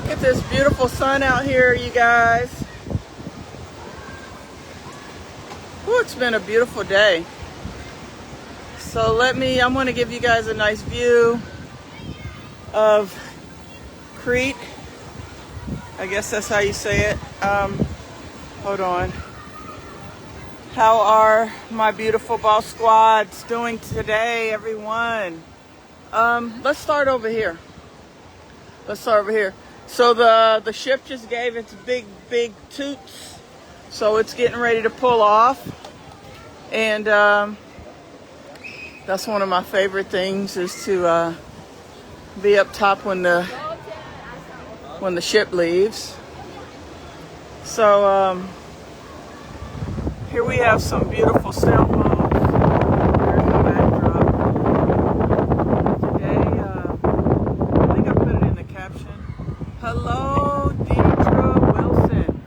Look at this beautiful sun out here, you guys. Ooh, it's been a beautiful day. So I'm going to give you guys a nice view of Crete. I guess that's how you say it. Hold on. How are my beautiful boss squads doing today, everyone? Let's start over here. So the ship just gave its big toots. So it's getting ready to pull off. And that's one of my favorite things, is to be up top when the ship leaves. So here we have some beautiful sailboats. There's the backdrop. Today, I think I put it in the caption. Hello, Deidre Wilson.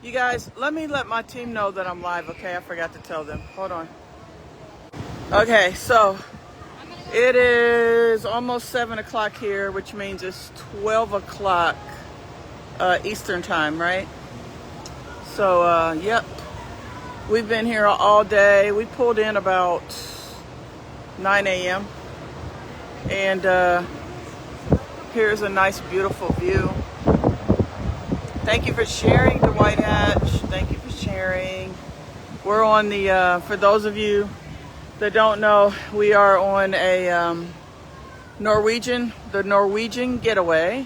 You guys, let my team know that I'm live, okay? I forgot to tell them. Hold on. Okay, so it is almost 7 o'clock here, which means it's 12 o'clock Eastern time, right? So, yep. We've been here all day. We pulled in about 9 a.m. And here's a nice, beautiful view. Thank you for sharing, the White Hatch. Thank you for sharing. We're on the, for those of you that don't know, we are on a the Norwegian getaway,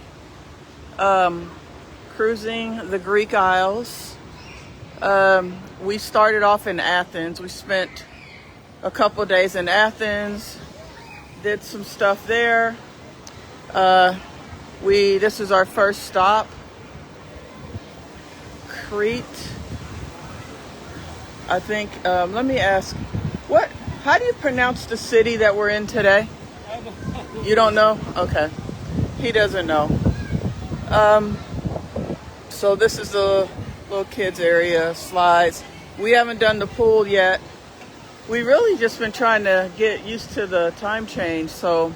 cruising the Greek Isles. We started off in Athens. We spent a couple of days in Athens, did some stuff there. This is our first stop, Crete. I think, let me ask, how do you pronounce the city that we're in today? You don't know? Okay. He doesn't know. So this is the little kids area, slides. We haven't done the pool yet. We've really just been trying to get used to the time change. So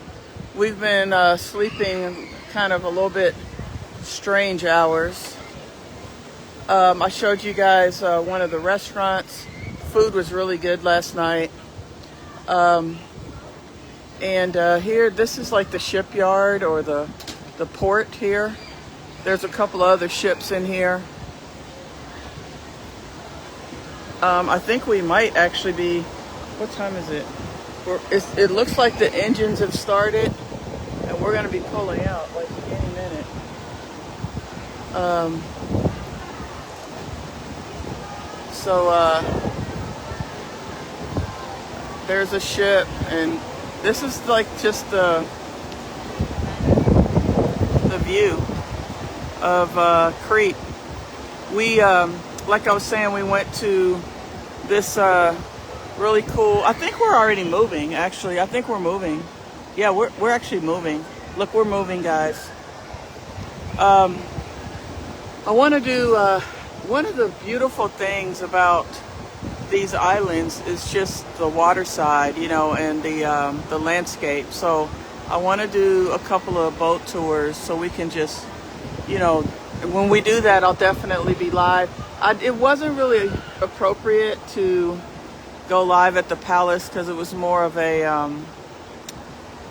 we've been sleeping kind of a little bit strange hours. I showed you guys one of the restaurants. Food was really good last night. And here, this is like the shipyard or the port here. There's a couple of other ships in here. I think we might actually be, what time is it? It looks like the engines have started and we're going to be pulling out like any minute. There's a ship, and this is like just the view of Crete. We, like I was saying, we went to this really cool, I think we're already moving, actually. I think we're moving. Yeah, we're actually moving. Look, we're moving, guys. I want to do, one of the beautiful things about these islands is just the water side, and the landscape. So I want to do a couple of boat tours so we can just, when we do that, I'll definitely be live. It wasn't really appropriate to go live at the palace because it was more of a,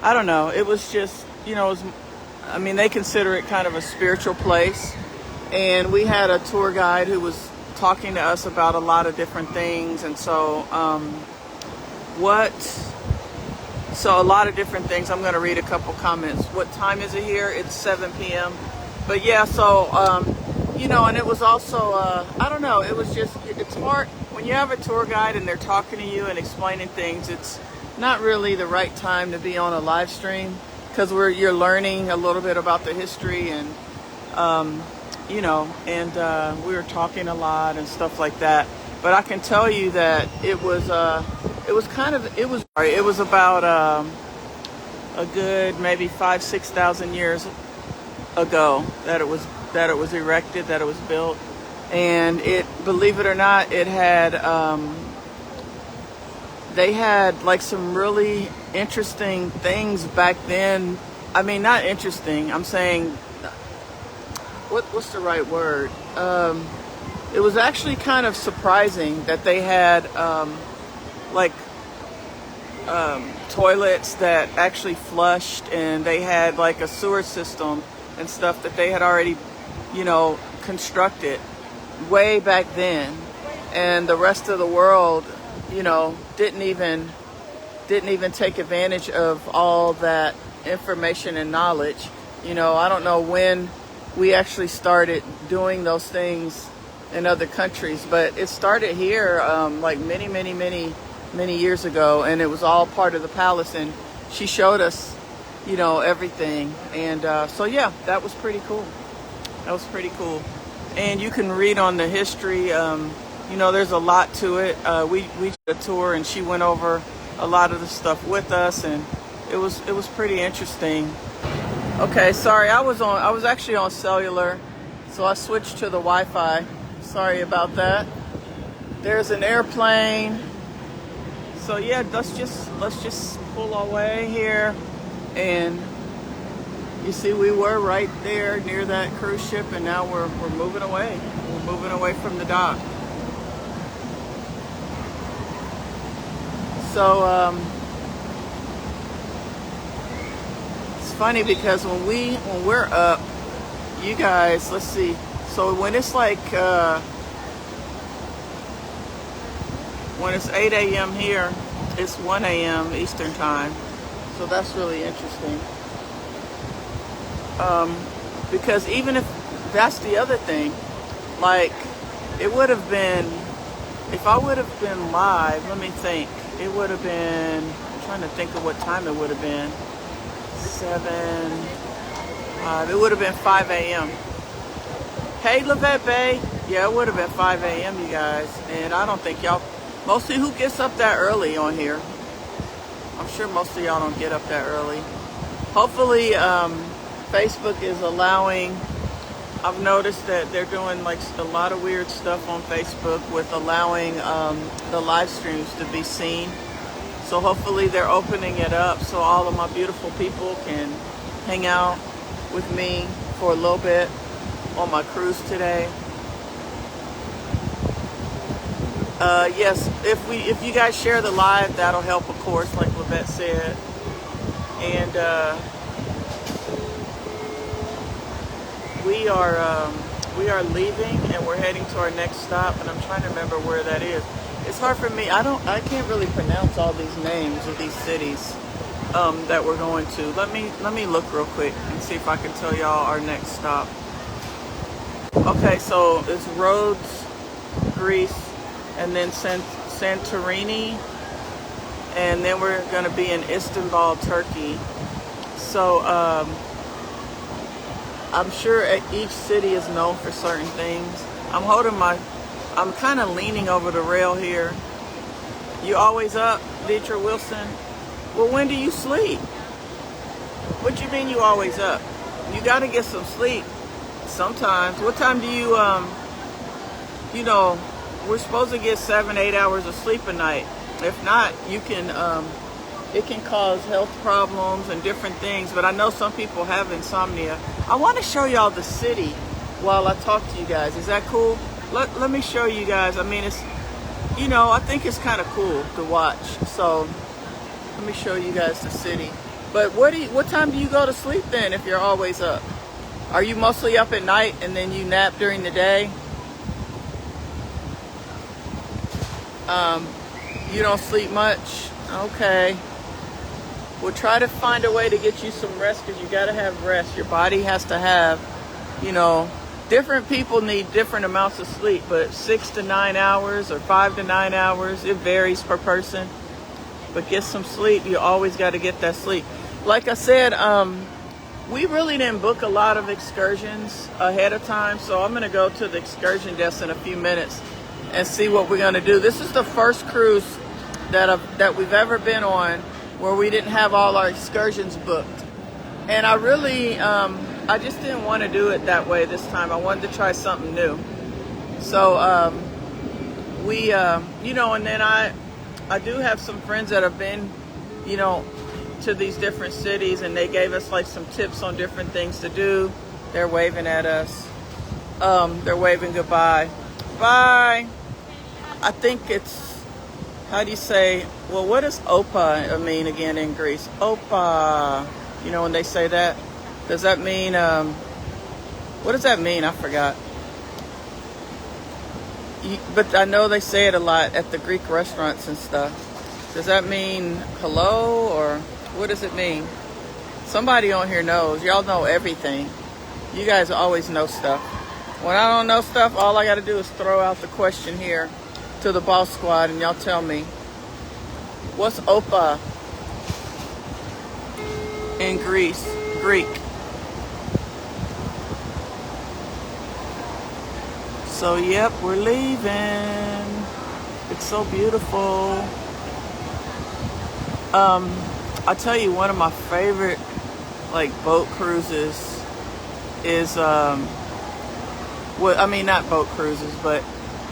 I don't know, it was just, they consider it kind of a spiritual place. And we had a tour guide who was talking to us about a lot of different things. And so, a lot of different things. I'm going to read a couple comments. What time is it here? It's 7 p.m. But yeah, so, and it was also, I don't know, it was just, it's hard when you have a tour guide and they're talking to you and explaining things. It's not really the right time to be on a live stream because you're learning a little bit about the history and, we were talking a lot and stuff like that. But I can tell you that it was about a good maybe 5,000-6,000 years ago that it was erected, that it was built. And believe it or not, it had they had like some really interesting things back then. I mean, not interesting. I'm saying what's the right word? It was actually kind of surprising that they had like toilets that actually flushed, and they had like a sewer system and stuff that they had already, constructed way back then, and the rest of the world, didn't even take advantage of all that information and knowledge. I don't know when we actually started doing those things in other countries, but it started here like many years ago, and it was all part of the palace, and she showed us everything. And so yeah, that was pretty cool. And you can read on the history. There's a lot to it. We did a tour, and she went over a lot of the stuff with us, and it was pretty interesting. Okay, sorry, I was actually on cellular, so I switched to the Wi-Fi. Sorry about that. There's an airplane. So yeah, let's just pull our way here, and you see we were right there near that cruise ship, and now we're moving away. We're moving away from the dock. So it's funny because when we're up, you guys, let's see. So when it's like when it's 8 a.m. here, it's 1 a.m. Eastern time. So that's really interesting. Because even if that's the other thing, like it would have been, if I would have been live, let me think, it would have been, I'm trying to think of what time it would have been, it would have been 5 a.m. Hey, Lavette Bay. Yeah, it would have been 5 a.m., you guys. And I don't think y'all, mostly who gets up that early on here? I'm sure most of y'all don't get up that early. Hopefully, Facebook is allowing, I've noticed that they're doing like a lot of weird stuff on Facebook with allowing the live streams to be seen. So hopefully they're opening it up so all of my beautiful people can hang out with me for a little bit on my cruise today. Yes, if you guys share the live, that'll help, of course, like Lavette said. And we are leaving, and we're heading to our next stop, and I'm trying to remember where that is. It's hard for me. I can't really pronounce all these names of these cities that we're going to. Let me look real quick and see if I can tell y'all our next stop. Okay, so it's Rhodes, Greece, and then Santorini, and then we're going to be in Istanbul, Turkey. So I'm sure each city is known for certain things. I'm kind of leaning over the rail here. You always up, Deidre Wilson? Well, when do you sleep? What you mean you always up? You got to get some sleep sometimes. What time do you, we're supposed to get 7-8 hours of sleep a night. If not, it can cause health problems and different things, but I know some people have insomnia. I want to show y'all the city while I talk to you guys. Is that cool? Let me show you guys. I mean, it's, I think it's kind of cool to watch. So let me show you guys the city. But what time do you go to sleep then if you're always up? Are you mostly up at night and then you nap during the day? You don't sleep much? Okay. We'll try to find a way to get you some rest, because you got to have rest. Your body has to have, different people need different amounts of sleep, but 6 to 9 hours or 5 to 9 hours, it varies per person. But get some sleep. You always got to get that sleep. Like I said, we really didn't book a lot of excursions ahead of time, so I'm going to go to the excursion desk in a few minutes and see what we're going to do. This is the first cruise that we've ever been on where we didn't have all our excursions booked. And I really, I just didn't want to do it that way this time. I wanted to try something new. So and then I do have some friends that have been, to these different cities, and they gave us like some tips on different things to do. They're waving at us. They're waving goodbye. Bye. I think it's, how do you say, well, what does Opa mean again in Greece? Opa. You know when they say that? Does that mean, what does that mean? I forgot. But I know they say it a lot at the Greek restaurants and stuff. Does that mean hello, or what does it mean? Somebody on here knows. Y'all know everything. You guys always know stuff. When I don't know stuff, all I got to do is throw out the question here to the boss squad and y'all tell me. What's Opa in Greek? So, yep, we're leaving. It's so beautiful. I'll tell you, one of my favorite like boat cruises is well, I mean, not boat cruises, but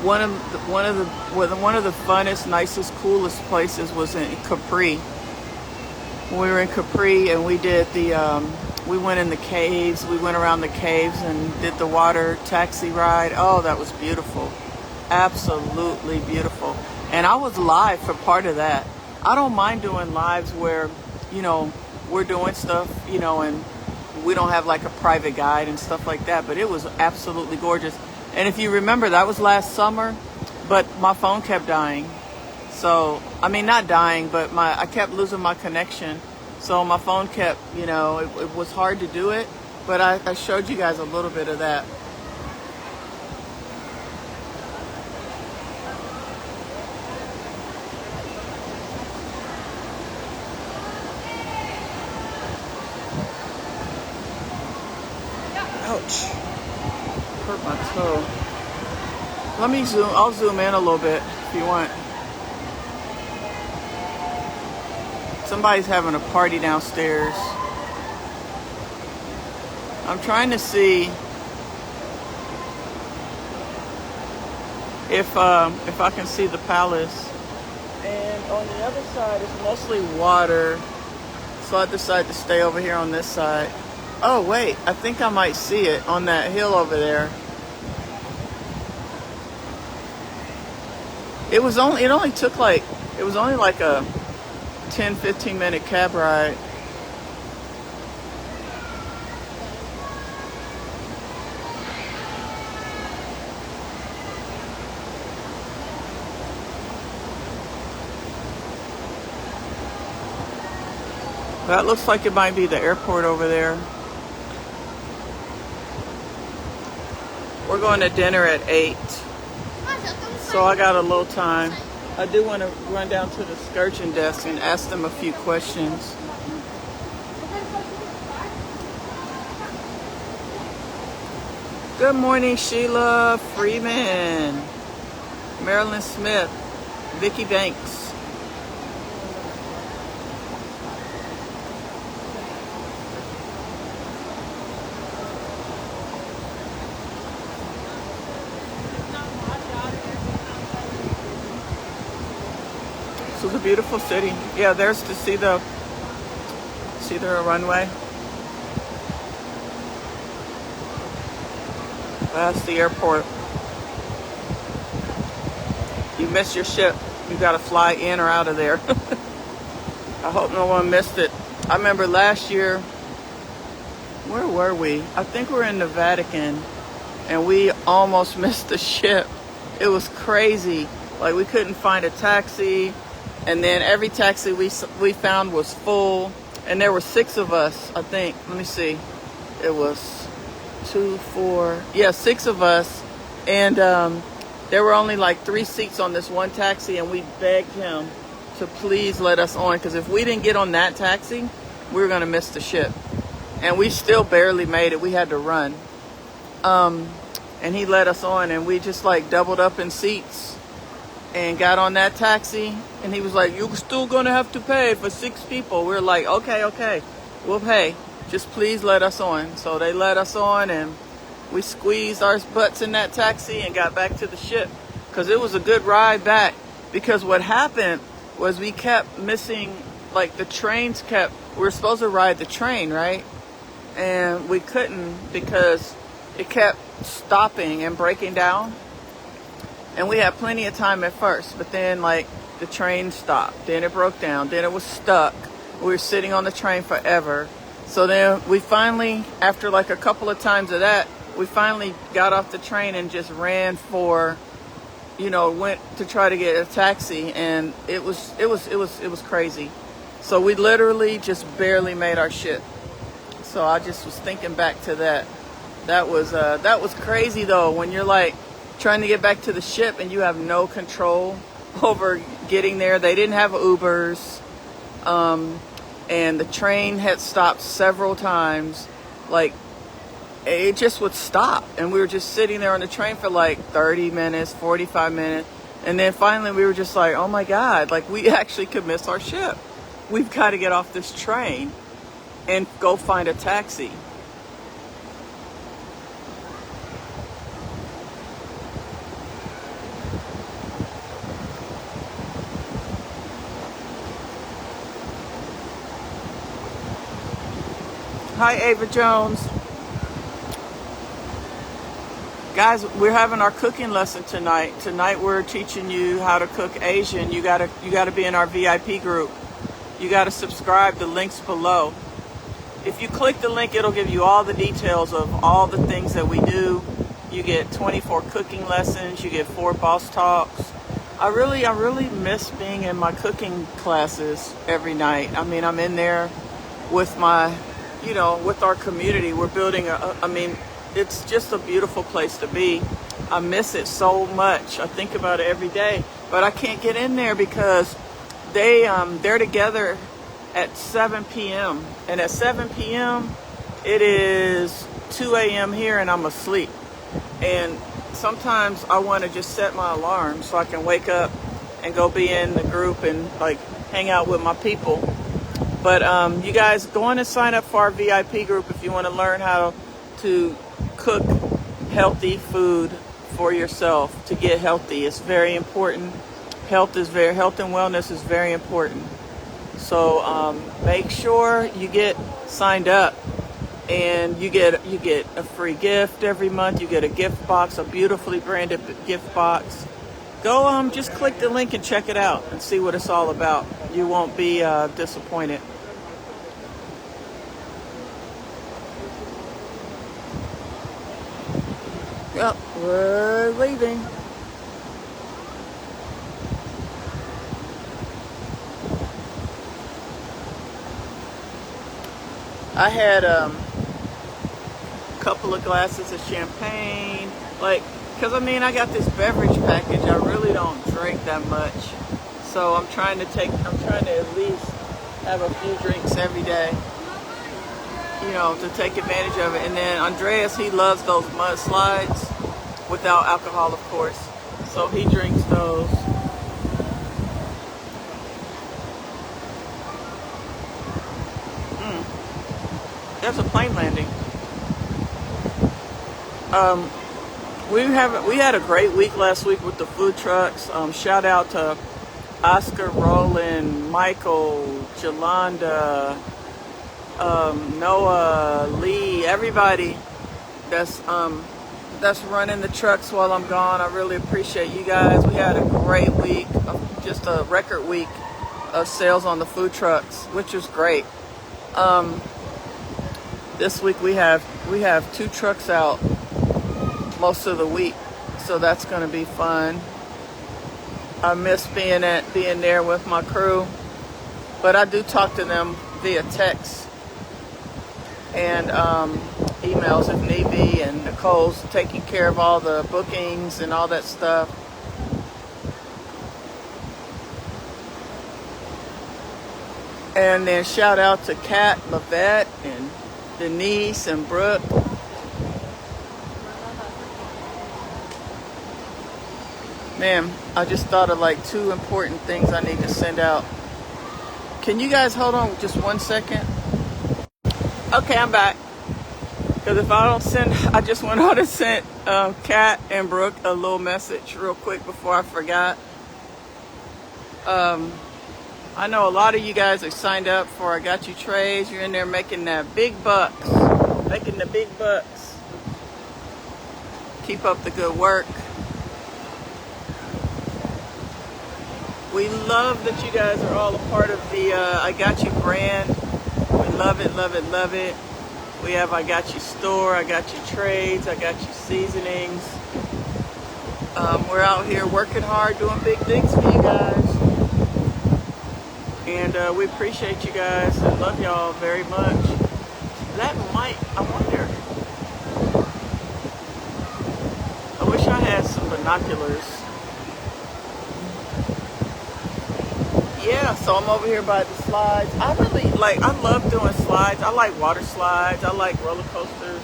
one of the funnest, nicest, coolest places was in Capri. When we were in Capri and we did we went in the caves, we went around the caves and did the water taxi ride. Oh, that was beautiful. Absolutely beautiful. And I was live for part of that. I don't mind doing lives where, you know, we're doing stuff, you know, and we don't have like a private guide and stuff like that, but it was absolutely gorgeous. And if you remember, that was last summer, but my phone kept dying. So, I mean, not dying, but I kept losing my connection. So my phone kept, you know, it was hard to do it, but I showed you guys a little bit of that. Ouch. Hurt my toe. Let me zoom. I'll zoom in a little bit if you want. Somebody's having a party downstairs. I'm trying to see if I can see the palace. And on the other side is mostly water. So I decided to stay over here on this side. Oh wait, I think I might see it on that hill over there. It was only like a 10-15 minute cab ride. That looks like it might be the airport over there. We're going to dinner at 8, so I got a little time. I do want to run down to the excursion desk and ask them a few questions. Good morning, Sheila Freeman, Marilyn Smith, Vicki Banks. This is a beautiful city. Yeah, there's to see the runway. That's the airport. You missed your ship. You got to fly in or out of there. I hope no one missed it. I remember last year, where were we? I think we were in the Vatican, and we almost missed the ship. It was crazy. Like, we couldn't find a taxi. And then every taxi we found was full. And there were 6 of us, I think. Let me see. It was 2, 4. Yeah, 6 of us. And there were only like 3 seats on this one taxi. And we begged him to please let us on. Because if we didn't get on that taxi, we were going to miss the ship. And we still barely made it. We had to run. And he let us on. And we just like doubled up in seats. And got on that taxi, and he was like, "You're still gonna have to pay for 6 people." We were like, okay, we'll pay. Just please let us on. So they let us on, and we squeezed our butts in that taxi and got back to the ship. Because it was a good ride back. Because what happened was we kept missing, like the trains we were supposed to ride the train, right? And we couldn't because it kept stopping and breaking down. And we had plenty of time at first, but then like the train stopped, then it broke down, then it was stuck. We were sitting on the train forever. So then we finally, after like a couple of times of that, we finally got off the train and just ran for, went to try to get a taxi, and it was crazy. So we literally just barely made our ship. So I just was thinking back to that. That was crazy though, when you're like trying to get back to the ship and you have no control over getting there. They didn't have Ubers, and the train had stopped several times. Like, it just would stop, and we were just sitting there on the train for like 30 minutes, 45 minutes, and then finally we were just like, oh my God, like we actually could miss our ship. We've got to get off this train and go find a taxi. Hi, Ava Jones. Guys, we're having our cooking lesson tonight. Tonight we're teaching you how to cook Asian. You gotta be in our VIP group. You gotta subscribe. The link's below. If you click the link, it'll give you all the details of all the things that we do. You get 24 cooking lessons. You get 4 boss talks. I really miss being in my cooking classes every night. I mean, I'm in there with my, with our community. We're building it's just a beautiful place to be. I miss it so much. I think about it every day, but I can't get in there because they're together at 7 p.m. and at 7 p.m. it is 2 a.m. here and I'm asleep. And sometimes I want to just set my alarm so I can wake up and go be in the group and like hang out with my people. But you guys go on and sign up for our VIP group if you want to learn how to cook healthy food for yourself to get healthy. It's very important. Health and wellness is very important. So make sure you get signed up, and you get a free gift every month. You get a gift box, a beautifully branded gift box. Go just click the link and check it out and see what it's all about. You won't be disappointed. Yep, we're leaving. I had a couple of glasses of champagne, because I got this beverage package. I really don't drink that much, so I'm trying to at least have a few drinks every day, to take advantage of it. And then Andreas, he loves those mudslides without alcohol, of course, so he drinks those. There's a plane landing. We had a great week last week with the food trucks. Shout out to Oscar, Roland, Michael, Jolanda, Noah, Lee, everybody that's running the trucks while I'm gone. I really appreciate you guys. We had a great week, just a record week of sales on the food trucks, which was great. This week we have 2 trucks out most of the week, so that's going to be fun. I miss being there with my crew, but I do talk to them via text and emails if need be, and Nicole's taking care of all the bookings and all that stuff. And then shout out to Kat, Lavette, and Denise, and Brooke. Man, I just thought of 2 important things I need to send out. Can you guys hold on just 1 second? Okay, I'm back. Because if I don't I just went on and sent Kat and Brooke a little message real quick before I forgot. I know a lot of you guys are signed up for I Got You Trays. You're in there making that big bucks. Making the big bucks. Keep up the good work. We love that you guys are all a part of the I Got You brand. We love it, love it, love it. We have I Got You store, I Got You trades, I Got You seasonings. We're out here working hard, doing big things for you guys. And we appreciate you guys and love y'all very much. That might, I wonder. I wish I had some binoculars. Yeah, so I'm over here by the slides. I love doing slides. I like water slides. I like roller coasters.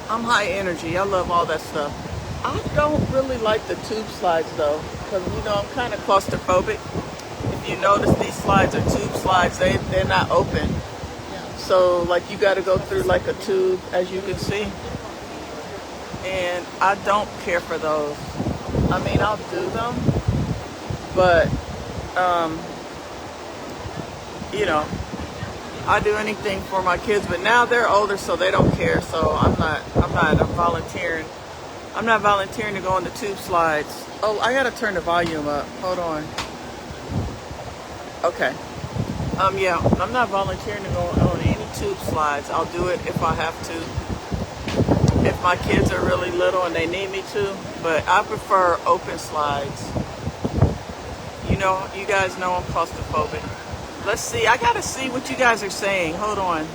I'm high energy. I love all that stuff. I don't really like the tube slides though, because I'm kind of claustrophobic. If you notice, these slides are tube slides. They're not open. So like you got to go through like a tube, as you can see. And I don't care for those. I mean, I'll do them, but I do anything for my kids, but now they're older, so they don't care. So I'm not volunteering. I'm not volunteering to go on the tube slides. Oh, I gotta turn the volume up. Hold on. Okay. Yeah, I'm not volunteering to go on any tube slides. I'll do it if I have to. If my kids are really little and they need me to, but I prefer open slides. You guys know I'm claustrophobic. Let's see. I gotta see what you guys are saying. Hold on.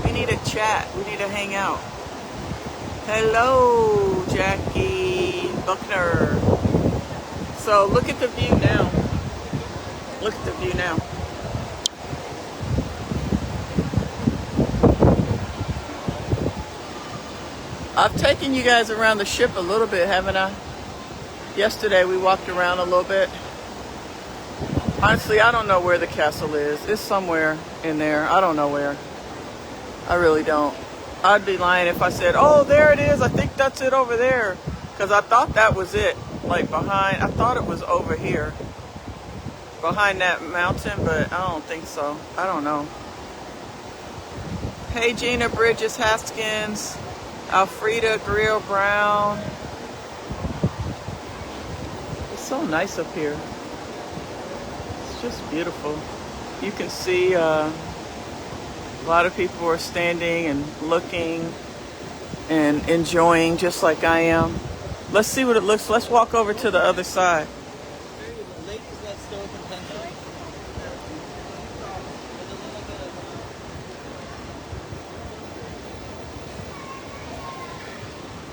We need to chat. We need to hang out. Hello, Jackie Buckner. So look at the view now. Look at the view now. I've taken you guys around the ship a little bit, haven't I? Yesterday we walked around a little bit. Honestly, I don't know where the castle is. It's somewhere in there. I don't know where. I really don't. I'd be lying if I said, oh, there it is. I think that's it over there. Because I thought that was it. Like behind, I thought it was over here. Behind that mountain, but I don't think so. I don't know. Hey, Gina Bridges Haskins. Alfreda Grill Brown. It's so nice up here. It's just beautiful. You can see a lot of people are standing and looking and enjoying just like I am. Let's see what it looks. Let's walk over to the other side.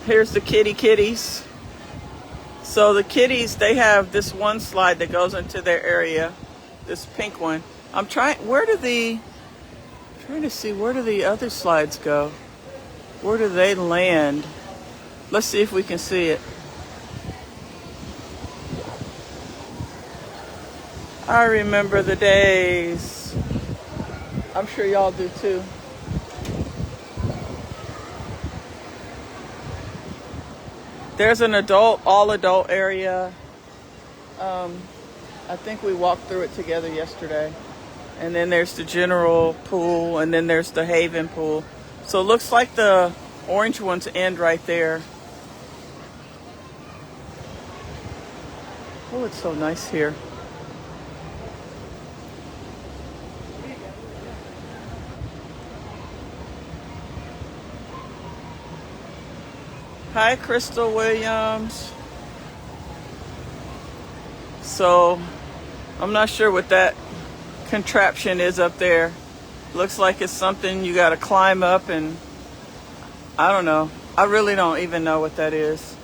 Here's the kitties. So the kitties, they have this one slide that goes into their area, this pink one. I'm trying to see, where do the other slides go? Where do they land? Let's see if we can see it. I remember the days. I'm sure y'all do too. There's an all adult area. I think we walked through it together yesterday. And then there's the general pool, and then there's the Haven pool. So it looks like the orange ones end right there. Oh, it's so nice here. Hi, Crystal Williams. So, I'm not sure what that contraption is up there. Looks like it's something you got to climb up, and I don't know. I really don't even know what that is.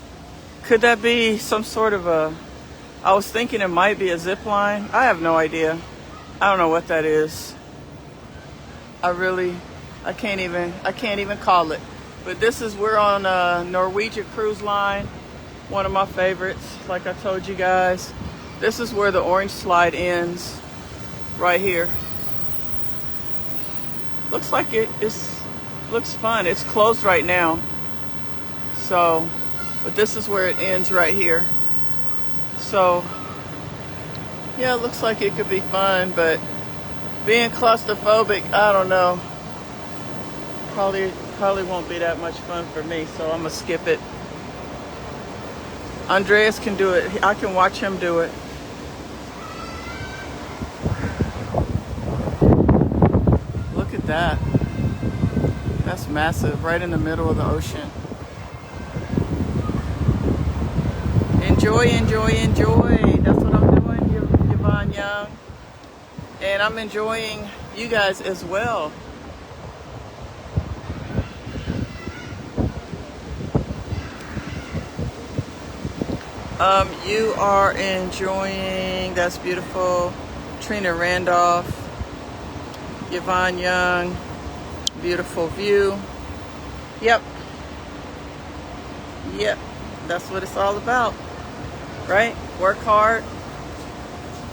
Could that be some sort of I was thinking it might be a zip line. I have no idea. I don't know what that is. I can't even call it. But we're on a Norwegian cruise line, one of my favorites, like I told you guys. This is where the orange slide ends, right here. Looks like looks fun. It's closed right now. So, but this is where it ends right here. So, yeah, it looks like it could be fun, but being claustrophobic, I don't know. Probably probably won't be that much fun for me, so I'm gonna skip it. Andreas can do it. I can watch him do it. Look at that. That's massive, right in the middle of the ocean. Enjoy, enjoy, enjoy. That's what I'm doing, Yvonne Young. And I'm enjoying you guys as well. You are enjoying, that's beautiful. Trina Randolph, Yvonne Young, beautiful view. Yep. Yep. That's what it's all about, right? Work hard,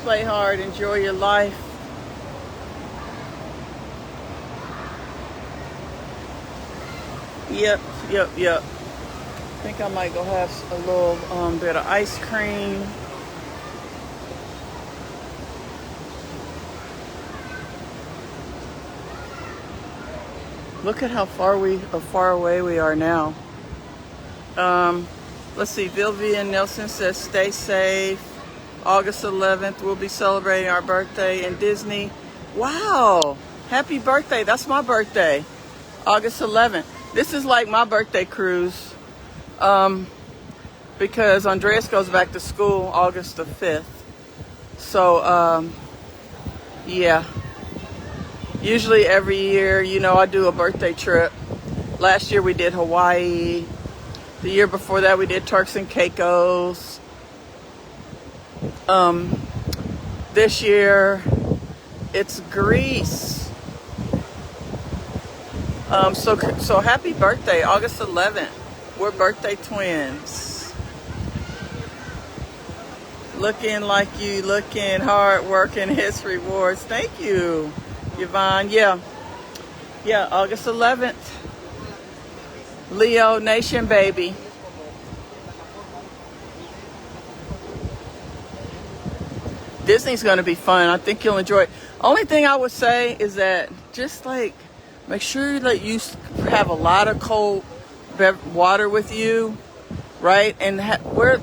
play hard, enjoy your life. Yep, yep, yep. I think I might go have a little bit of ice cream. Look at how far away we are now. Let's see. Vivian Nelson says, "Stay safe. August 11th, we'll be celebrating our birthday in Disney." Wow! Happy birthday! That's my birthday, August 11th. This is like my birthday cruise. Because Andreas goes back to school August the 5th. So, yeah. Usually every year, I do a birthday trip. Last year we did Hawaii. The year before that we did Turks and Caicos. This year it's Greece. So happy birthday, August 11th. We're birthday twins. Looking like you, looking hard, working his rewards. Thank you, Yvonne. Yeah, August 11th. Leo Nation, baby. Disney's going to be fun. I think you'll enjoy it. Only thing I would say is that just make sure that you have a lot of cold water with you, right? And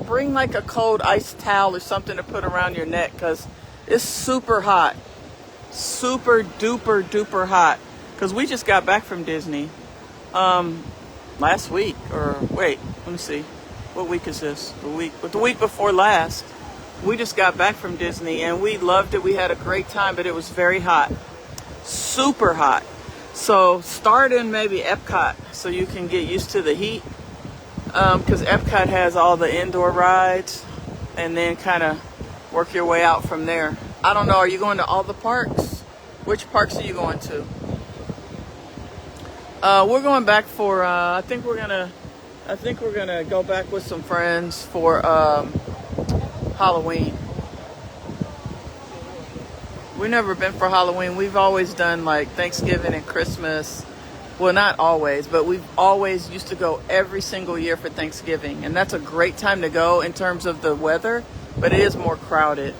bring like a cold ice towel or something to put around your neck, because it's super hot, super duper hot. Because we just got back from Disney last week, or wait, let me see, what week is this? The week before last. We just got back from Disney and we loved it. We had a great time, but it was very hot, super hot. So start in maybe Epcot so you can get used to the heat, because Epcot has all the indoor rides, and then kind of work your way out from there. I don't know, are you going to all the parks? Which parks are you going to? We're going back for, I think we're gonna go back with some friends for Halloween. We've never been for Halloween. We've always done like Thanksgiving and Christmas. Well, not always, but we've always used to go every single year for Thanksgiving. And that's a great time to go in terms of the weather, but it is more crowded.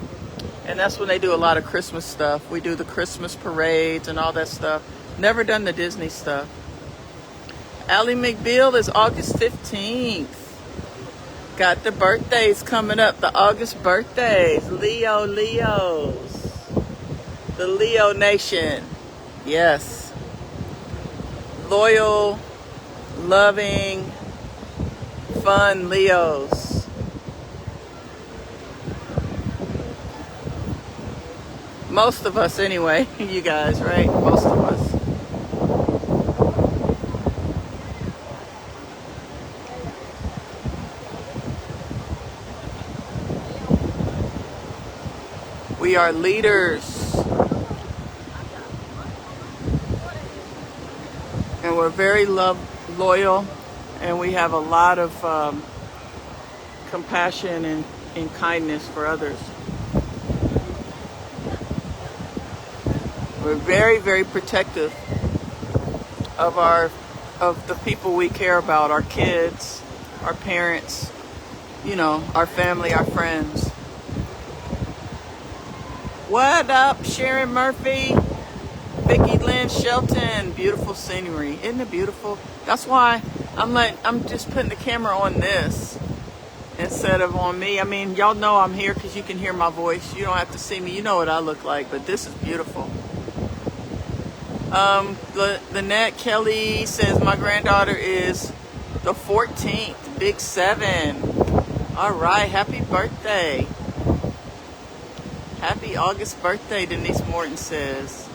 And that's when they do a lot of Christmas stuff. We do the Christmas parades and all that stuff. Never done the Disney stuff. Allie McBeal is August 15th. Got the birthdays coming up, the August birthdays. Leos. The Leo Nation. Yes. Loyal, loving, fun Leos. Most of us anyway, you guys, right? Most of us. We are leaders. And we're very loyal, and we have a lot of compassion and kindness for others. We're very, very protective of the people we care about, our kids, our parents, our family, our friends. What up, Sharon Murphy? Vicki Lynn Shelton. Beautiful scenery. Isn't it beautiful? That's why I'm just putting the camera on this instead of on me. I mean, y'all know I'm here because you can hear my voice. You don't have to see me. You know what I look like, but this is beautiful. Lynette Kelly says my granddaughter is the 14th, big 7. All right, happy birthday. Happy August birthday, Denise Morton says.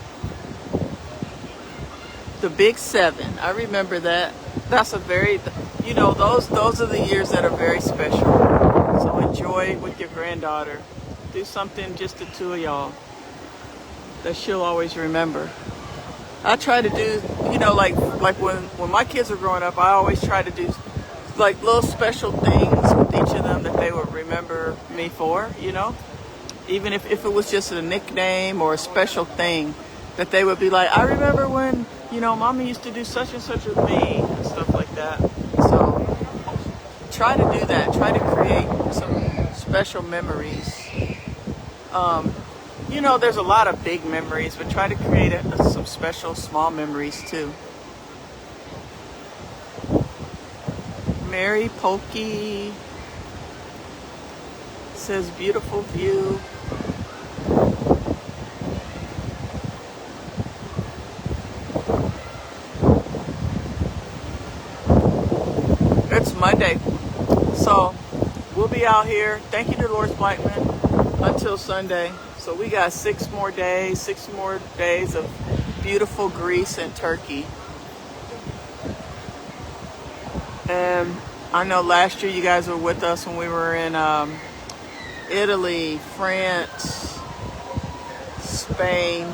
The big 7. I remember that. That's a very, you know, those are the years that are very special. So enjoy with your granddaughter. Do something just the two of y'all that she'll always remember. I try to do, you know, like when my kids were growing up, I always try to do like little special things with each of them that they would remember me for, you know. Even if it was just a nickname or a special thing that they would be like, I remember when, you know, Mommy used to do such and such with me and stuff like that. So try to do that. Try to create some special memories. You know, there's a lot of big memories, but try to create some special small memories too. Mary Polkey says beautiful view. It's Monday, so we'll be out here. Thank you, Dolores Blackman, until Sunday. So we got 6 more days of beautiful Greece and Turkey. And I know last year you guys were with us when we were in Italy, France, Spain.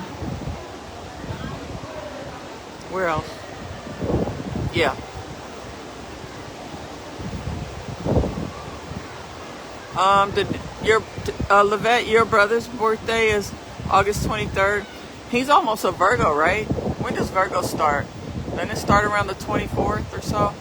Where else? Yeah. Levette, your brother's birthday is August 23rd. He's almost a Virgo, right? When does Virgo start? Doesn't it start around the 24th or so?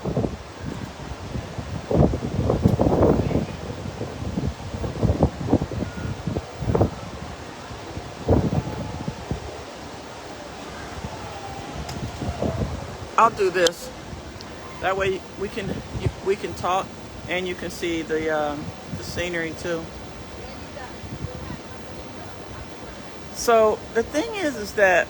I'll do this. That way we can talk and you can see the scenery too. So the thing is that,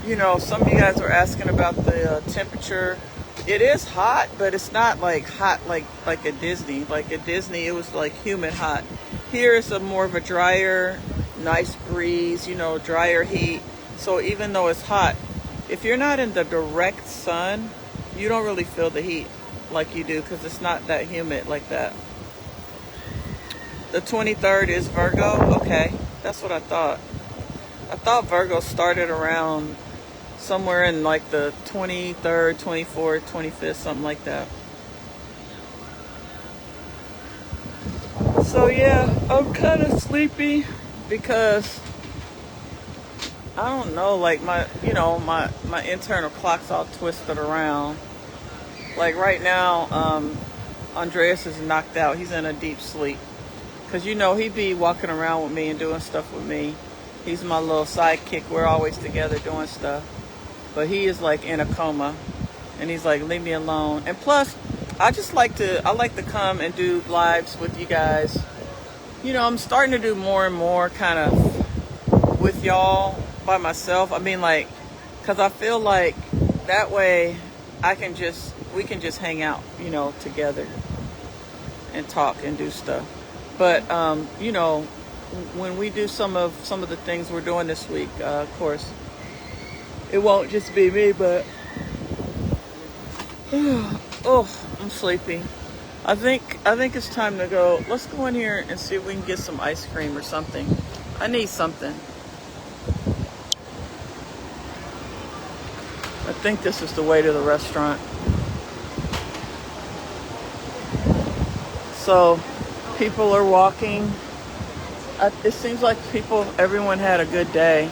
you know, some of you guys were asking about the temperature. It is hot, but it's not like hot like at Disney. Like at Disney, it was like humid hot. Here it's more of a drier, nice breeze, you know, drier heat. So even though it's hot, if you're not in the direct sun, you don't really feel the heat like you do because it's not that humid like that. The 23rd is Virgo. Okay, that's what I thought. I thought Virgo started around somewhere in like the 23rd, 24th, 25th, something like that. So yeah, I'm kind of sleepy because I don't know, like my internal clock's all twisted around. Like right now, Andreas is knocked out. He's in a deep sleep. Because, you know, he be walking around with me and doing stuff with me. He's my little sidekick. We're always together doing stuff. But he is like in a coma. And he's like, leave me alone. And plus, I like to come and do lives with you guys. You know, I'm starting to do more and more kind of with y'all by myself. I mean, like, because I feel like that way we can just hang out, you know, together and talk and do stuff. But, you know, when we do some of the things we're doing this week, of course, it won't just be me, but, oh, I'm sleepy. I think it's time to go. Let's go in here and see if we can get some ice cream or something. I need something. I think this is the way to the restaurant. So people are walking. It seems like everyone had a good day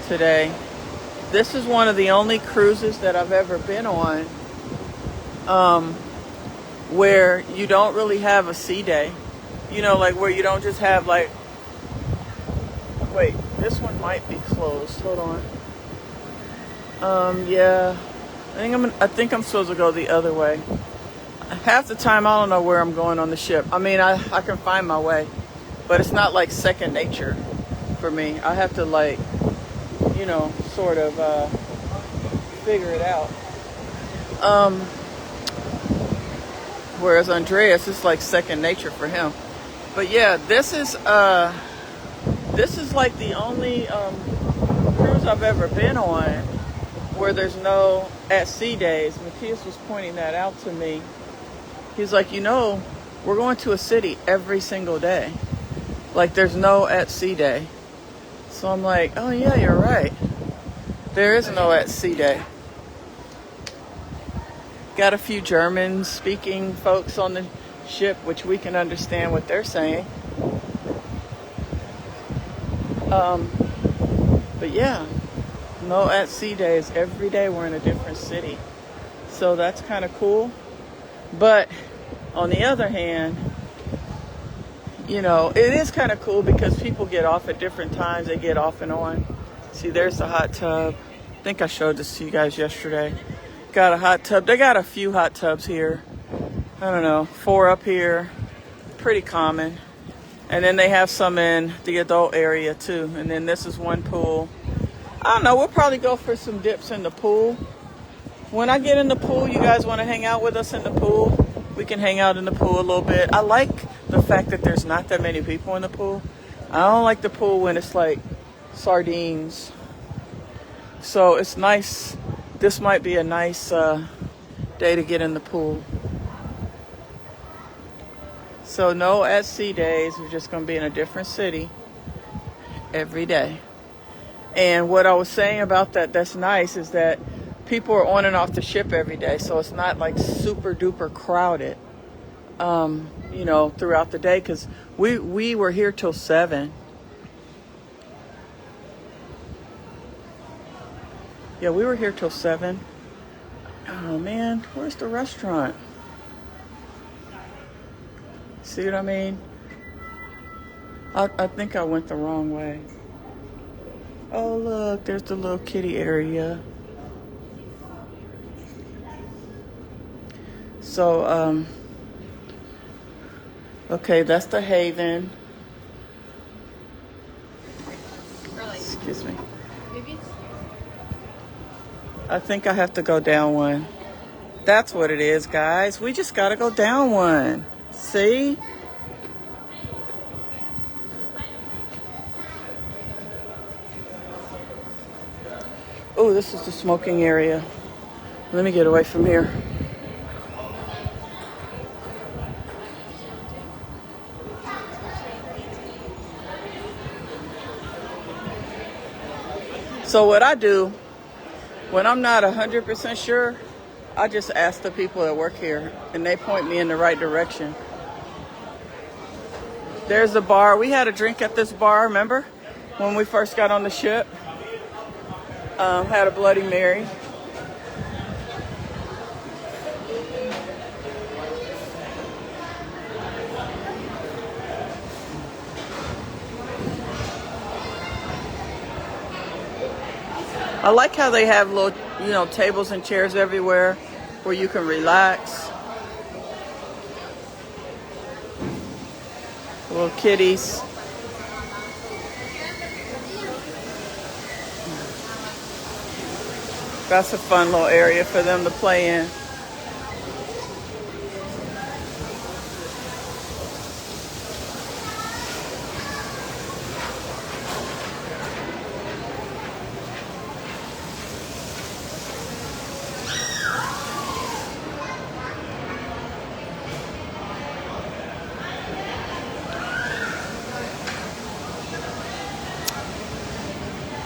today. This is one of the only cruises that I've ever been on where you don't really have a sea day. You know, like where you don't just have like, wait, This one might be closed. Hold on. Yeah. I think I'm supposed to go the other way. Half the time I don't know where I'm going on the ship. I mean, I can find my way, but it's not like second nature for me. I have to like, sort of figure it out. Whereas Andreas, it's like second nature for him. But yeah, this is like the only cruise I've ever been on where there's no at sea days. Matthias was pointing that out to me. He's like, we're going to a city every single day. Like there's no at sea day. So I'm like, oh yeah, you're right. There is no at sea day. Got a few German speaking folks on the ship, which we can understand what they're saying. But yeah, no at sea days. Every day we're in a different city. So that's kind of cool. But on the other hand, it is kind of cool because people get off at different times. They get off and on. See, there's the hot tub. I think I showed this to you guys yesterday. Got a hot tub. They got a few hot tubs here. I don't know, 4 up here. Pretty common. And then they have some in the adult area too. And then this is one pool. I don't know, we'll probably go for some dips in the pool. When I get in the pool, you guys want to hang out with us in the pool? We can hang out in the pool a little bit. I like the fact that there's not that many people in the pool. I don't like the pool when it's like sardines. So it's nice. This might be a nice day to get in the pool. So no at sea days. We're just going to be in a different city every day. And what I was saying about that's nice is that people are on and off the ship every day, so it's not like super duper crowded, throughout the day. Because we were here till 7. Yeah, we were here till 7. Oh man, where's the restaurant? See what I mean? I think I went the wrong way. Oh look, there's the little kitty area. So, okay, that's the Haven. Excuse me. I think I have to go down one. That's what it is, guys. We just gotta go down one. See? Oh, this is the smoking area. Let me get away from here. So what I do, when I'm not 100% sure, I just ask the people that work here, and they point me in the right direction. There's the bar. We had a drink at this bar, remember? When we first got on the ship. Had a Bloody Mary. I like how they have little, tables and chairs everywhere where you can relax. Little kitties. That's a fun little area for them to play in.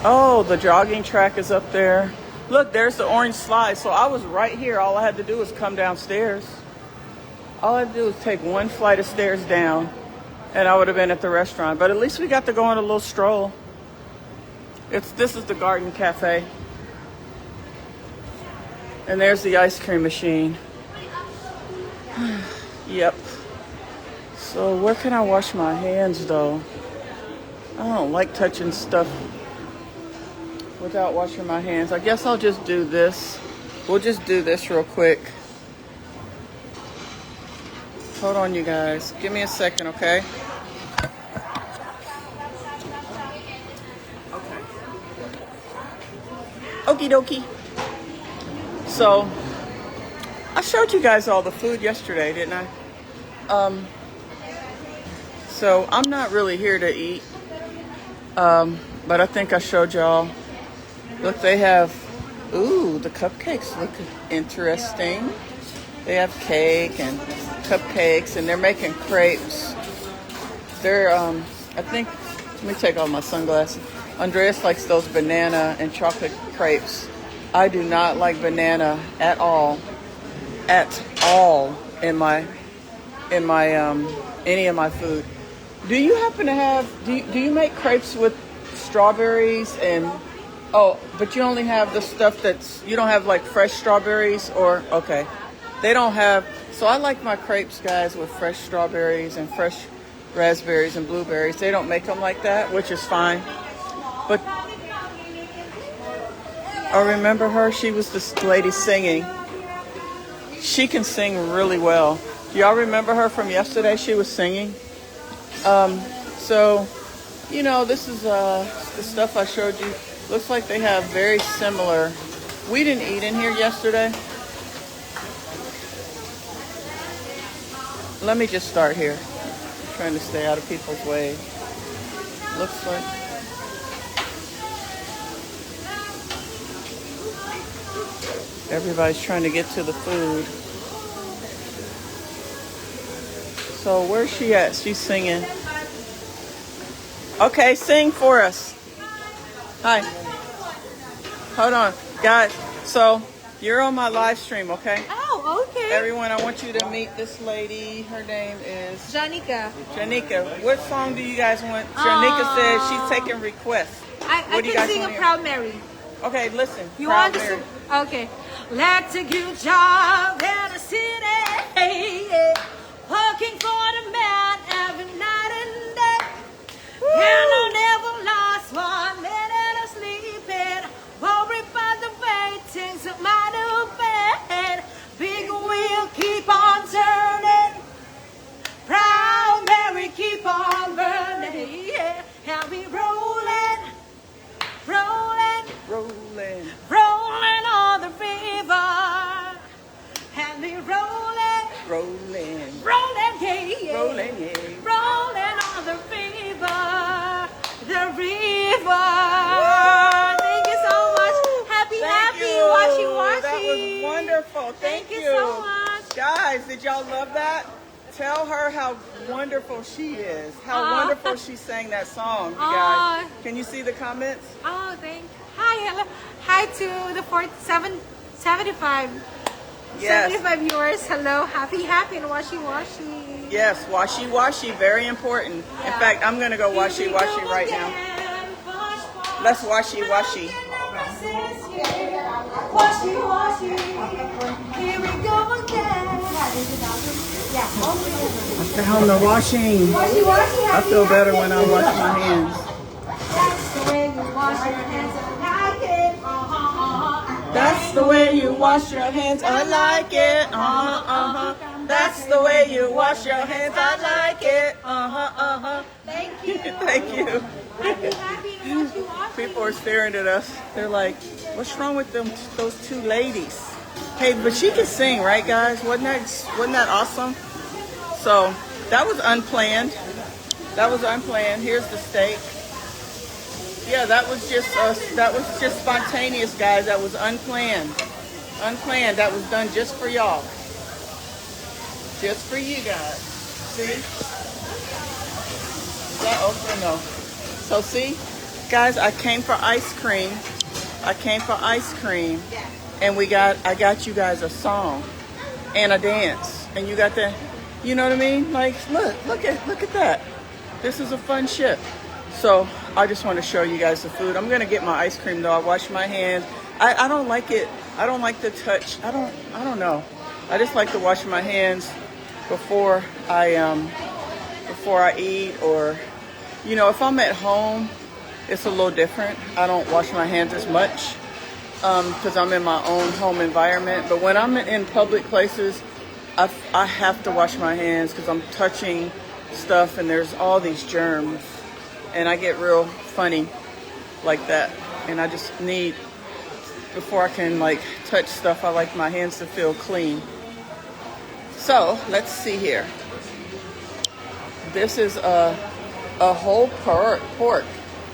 Oh, the jogging track is up there. Look, there's the orange slide. So I was right here. All I had to do was come downstairs. All I had to do was take one flight of stairs down, and I would have been at the restaurant. But at least we got to go on a little stroll. This is the Garden Cafe. And there's the ice cream machine. Yep. So where can I wash my hands, though? I don't like touching stuff without washing my hands. I guess I'll just do this. We'll just do this real quick. Hold on, you guys. Give me a second, okay? Okay. Okie dokie. So, I showed you guys all the food yesterday, didn't I? So I'm not really here to eat. But I think I showed y'all. Look, they have, ooh, the cupcakes look interesting. They have cake and cupcakes, and they're making crepes. They're, I think, let me take off my sunglasses. Andreas likes those banana and chocolate crepes. I do not like banana at all in my any of my food. Do you happen to have, do you make crepes with strawberries and, oh, but you only have the stuff that's, you don't have like fresh strawberries or, okay. They don't have, so I like my crepes, guys, with fresh strawberries and fresh raspberries and blueberries. They don't make them like that, which is fine. But I remember her, she was this lady singing. She can sing really well. Do y'all remember her from yesterday? She was singing. So, you know, this is the stuff I showed you. Looks like they have very similar. We didn't eat in here yesterday. Let me just start here. I'm trying to stay out of people's way. Looks like. Everybody's trying to get to the food. So where's she at? She's singing. Okay, sing for us. Hi. Hold on, guys. So you're on my live stream, okay? Oh, okay. Everyone, I want you to meet this lady. Her name is Janika. Janika. What song do you guys want? Janika says she's taking requests. I can sing a Proud Mary. Okay, listen. You Proud want to Mary. sing? Okay. Let's take your job in the city. Working for the man every night and day. And I never lost 1 minute of sleeping. Worry about the way things might have been. Big wheel keep on turning. Proud Mary keep on burning. Yeah. And we rolling, rolling, Rolling. rolling on the river. And we rolling, Rolling. rolling, yeah. Rolling, yeah. Rolling on the river, the river. Thank you so much. Happy, washy, washy. That was wonderful. Thank you so much. Guys, did y'all love that? Tell her how wonderful she is. How wonderful she sang that song, you guys. Can you see the comments? Oh, hi, hello. Hi to the 75. Yes. 75 viewers. Hello. Happy, and washy, washy. Yes, washy, washy. Very important. Yeah. In fact, I'm going to go washy, washy right now. Let's washy, washy. Washy, washy. Here we go again. I found the washing. Washy, washy. I feel better when I wash my hands. That's the way you wash your hands. I like it. That's the way you wash your hands. I like it. That's the way you wash your hands. I like it. Thank you. Thank you. Happy, washy, washy. People are staring at us. They're like, what's wrong with those two ladies? Hey, but she can sing, right, guys? Wasn't that awesome? So that was unplanned. Here's the steak. Yeah, that was just spontaneous, guys. That was unplanned. That was done just for y'all. Just for you guys. See? Is that open? No. So see, guys, I came for ice cream. And I got you guys a song and a dance. And you got that, you know what I mean? Like, look at that. This is a fun ship. So I just want to show you guys the food. I'm gonna get my ice cream though. I wash my hands. I don't like it. I don't like the touch. I don't know. I just like to wash my hands before I eat, or You know, if I'm at home, it's a little different. I don't wash my hands as much because I'm in my own home environment. But when I'm in public places, I have to wash my hands because I'm touching stuff and there's all these germs. And I get real funny like that. And I just need, before I can like touch stuff, I like my hands to feel clean. So let's see here. This is a whole pork,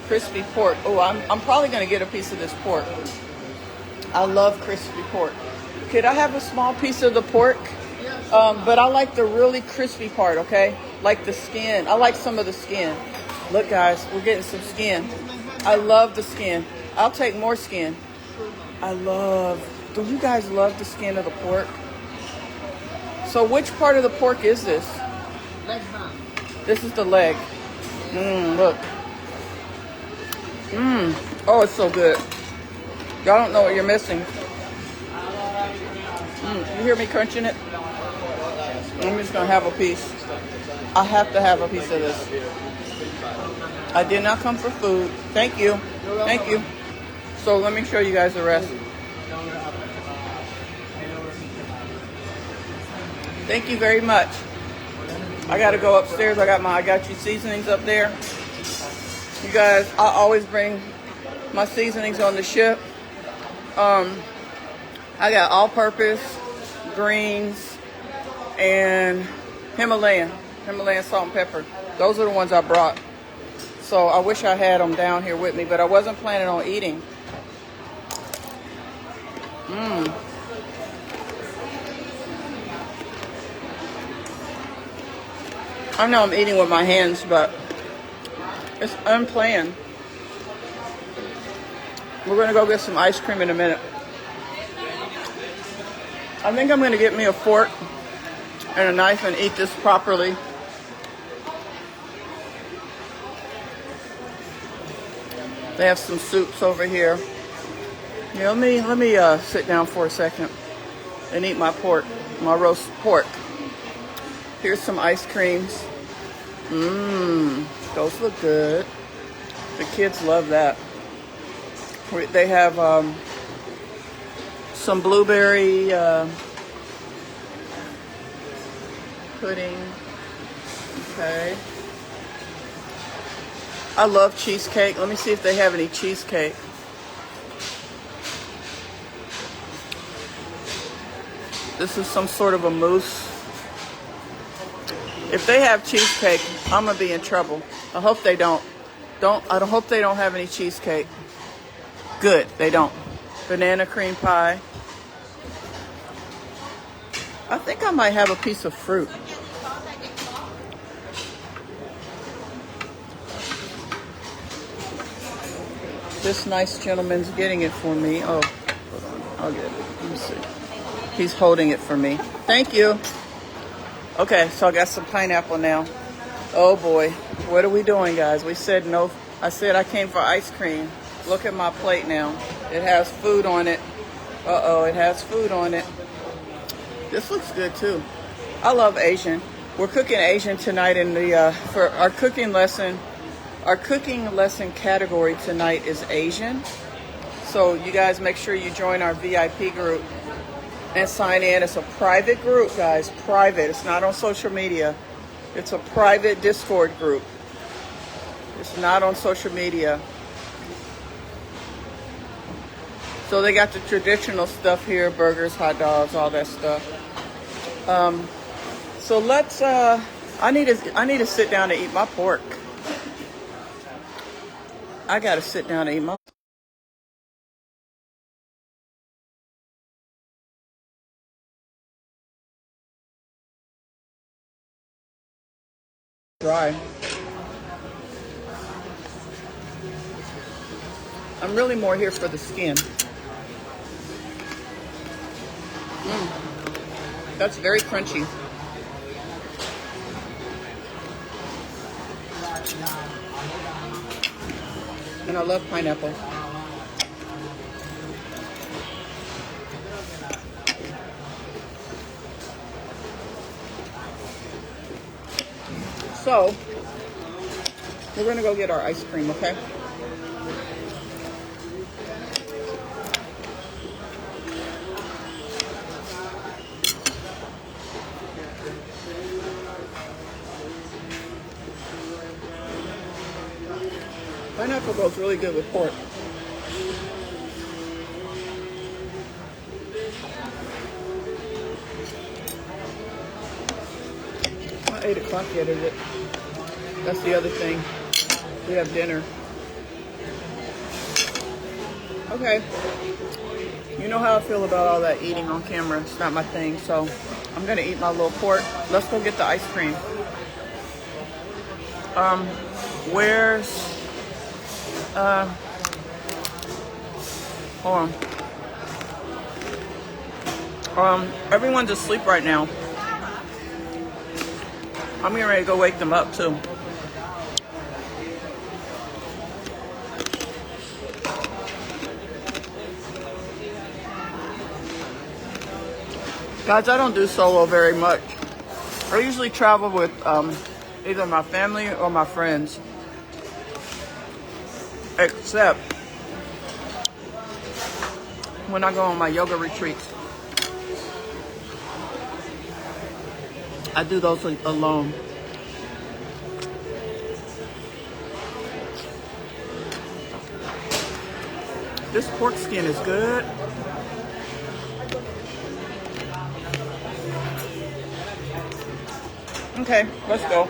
crispy pork. Oh, I'm probably gonna get a piece of this pork. I love crispy pork. Could I have a small piece of the pork? But I like the really crispy part, okay? Like the skin. I like some of the skin. Look, guys, we're getting some skin. I love the skin. I'll take more skin. Do you guys love the skin of the pork? So which part of the pork is this? This is the leg. Look. Oh, it's so good. Y'all don't know what you're missing. You hear me crunching it? I'm just gonna have a piece. I have to have a piece of this. I did not come for food. Thank you. Thank you. So let me show you guys the rest. Thank you very much. I gotta go upstairs. I got you seasonings up there. You guys, I always bring my seasonings on the ship. I got all-purpose, greens, and Himalayan salt and pepper. Those are the ones I brought. So I wish I had them down here with me, but I wasn't planning on eating. I know I'm eating with my hands, but it's unplanned. We're gonna go get some ice cream in a minute. I think I'm gonna get me a fork and a knife and eat this properly. They have some soups over here. Yeah, let me sit down for a second and eat my pork, my roast pork. Here's some ice creams. Those look good. The kids love that. They have some blueberry pudding. Okay. I love cheesecake. Let me see if they have any cheesecake. This is some sort of a mousse. If they have cheesecake, I'm gonna be in trouble. I hope they don't. I hope they don't have any cheesecake. Good, they don't. Banana cream pie. I think I might have a piece of fruit. This nice gentleman's getting it for me. Oh, hold on. I'll get it. Let me see. He's holding it for me. Thank you. Okay, so I got some pineapple now. Oh boy, what are we doing, guys? We said no. I said I came for ice cream. Look at my plate now. It has food on it. Uh-oh, it has food on it. This looks good too. I love Asian. We're cooking Asian tonight in the for our cooking lesson. Our cooking lesson category tonight is Asian. So you guys make sure you join our VIP group and sign in. It's a private group, guys. Private. It's not on social media. It's a private Discord group. It's not on social media. So they got the traditional stuff here, burgers, hot dogs, all that stuff. So let's I need to sit down and eat my pork. I gotta sit down and eat my dry. I'm really more here for the skin. That's very crunchy. And I love pineapple. So, We're gonna go get our ice cream, okay? Pineapple goes really good with pork. Not 8 o'clock yet, is it? That's the other thing. We have dinner. Okay. You know how I feel about all that eating on camera. It's not my thing, so I'm gonna eat my little pork. Let's go get the ice cream. Where's hold on. Everyone's asleep right now. I'm getting ready to go wake them up too. Guys, I don't do solo very much. I usually travel with either my family or my friends. Except when I go on my yoga retreats. I do those alone. This pork skin is good. Okay, let's go.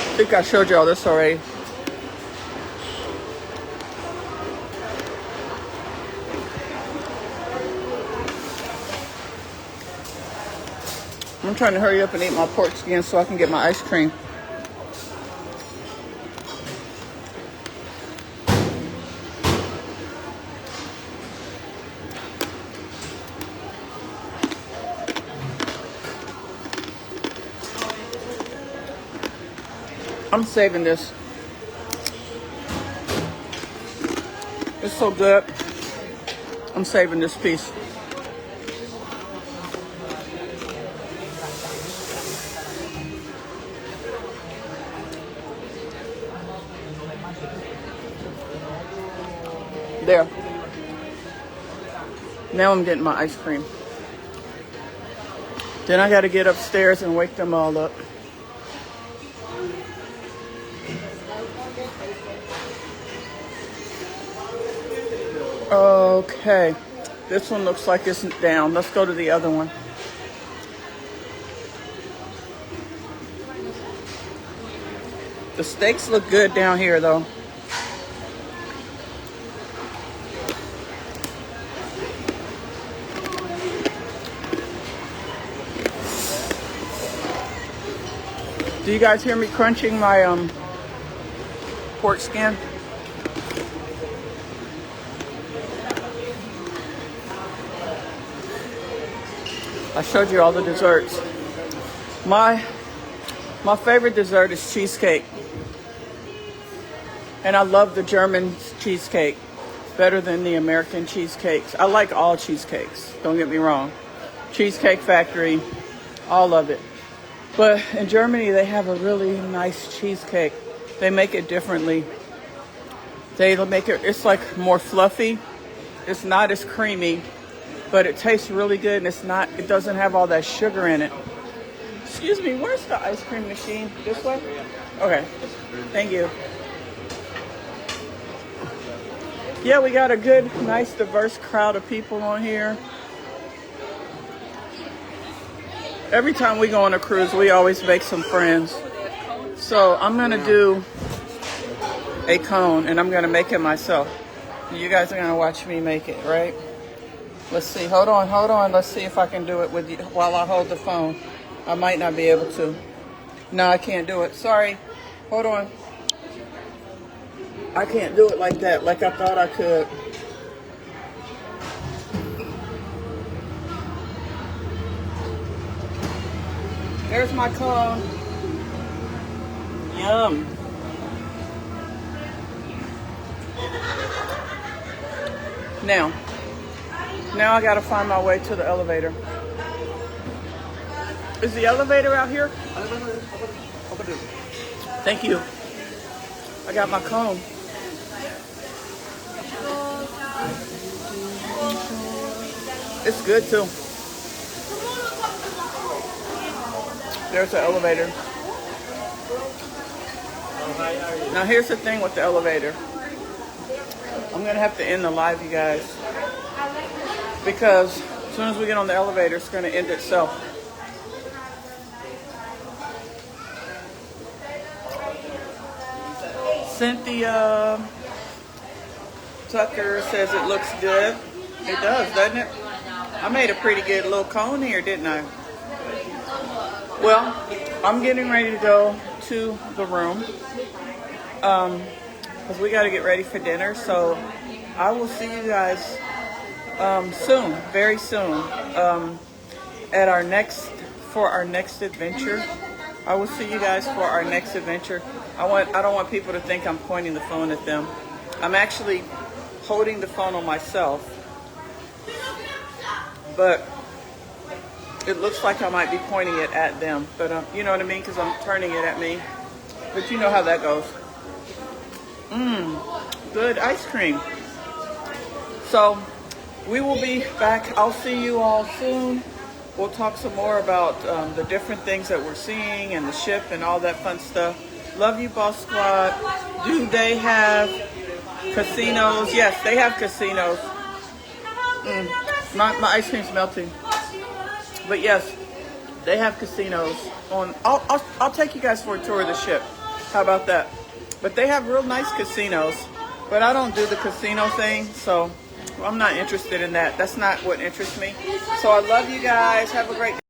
I think I showed you all this already. I'm trying to hurry up and eat my pork skin so I can get my ice cream. I'm saving this. It's so good. I'm saving this piece. There. Now I'm getting my ice cream. Then I got to get upstairs and wake them all up. Okay, this one looks like it's down. Let's go to the other one. The steaks look good down here though. Do you guys hear me crunching my pork skin? I showed you all the desserts. My favorite dessert is cheesecake. And I love the German cheesecake better than the American cheesecakes. I like all cheesecakes, don't get me wrong. Cheesecake Factory, all of it. But in Germany, they have a really nice cheesecake. They make it differently. They make it, it's like more fluffy. It's not as creamy, but it tastes really good, and it doesn't have all that sugar in it. Excuse me, where's the ice cream machine? This way? Okay, thank you. Yeah, we got a good, nice, diverse crowd of people on here. Every time we go on a cruise, we always make some friends. So I'm gonna do a cone, and I'm gonna make it myself. You guys are gonna watch me make it, right? Let's see, hold on. Let's see if I can do it with you while I hold the phone. I might not be able to. No, I can't do it, sorry. Hold on. I can't do it like that, like I thought I could. There's my cone. Yum. Now I gotta find my way to the elevator. Is the elevator out here? Thank you. I got my cone. It's good too. There's the elevator. Now here's the thing with the elevator. I'm gonna have to end the live, you guys, because as soon as we get on the elevator, it's gonna end itself. Cynthia Tucker says it looks good. It does, doesn't it? I made a pretty good little cone here, didn't I? Well, I'm getting ready to go to the room because we got to get ready for dinner. So I will see you guys soon, very soon, at our next adventure. I will see you guys for our next adventure. I don't want people to think I'm pointing the phone at them. I'm actually holding the phone on myself, but it looks like I might be pointing it at them. But you know what I mean, because I'm turning it at me. But you know how that goes. Good ice cream. So we will be back. I'll see you all soon. We'll talk some more about the different things that we're seeing and the ship and all that fun stuff. Love you, Boss Squad. Do they have casinos? Yes, they have casinos. My ice cream's melting. But yes, they have casinos on. I'll take you guys for a tour of the ship. How about that? But they have real nice casinos. But I don't do the casino thing, so I'm not interested in that. That's not what interests me. So I love you guys. Have a great day.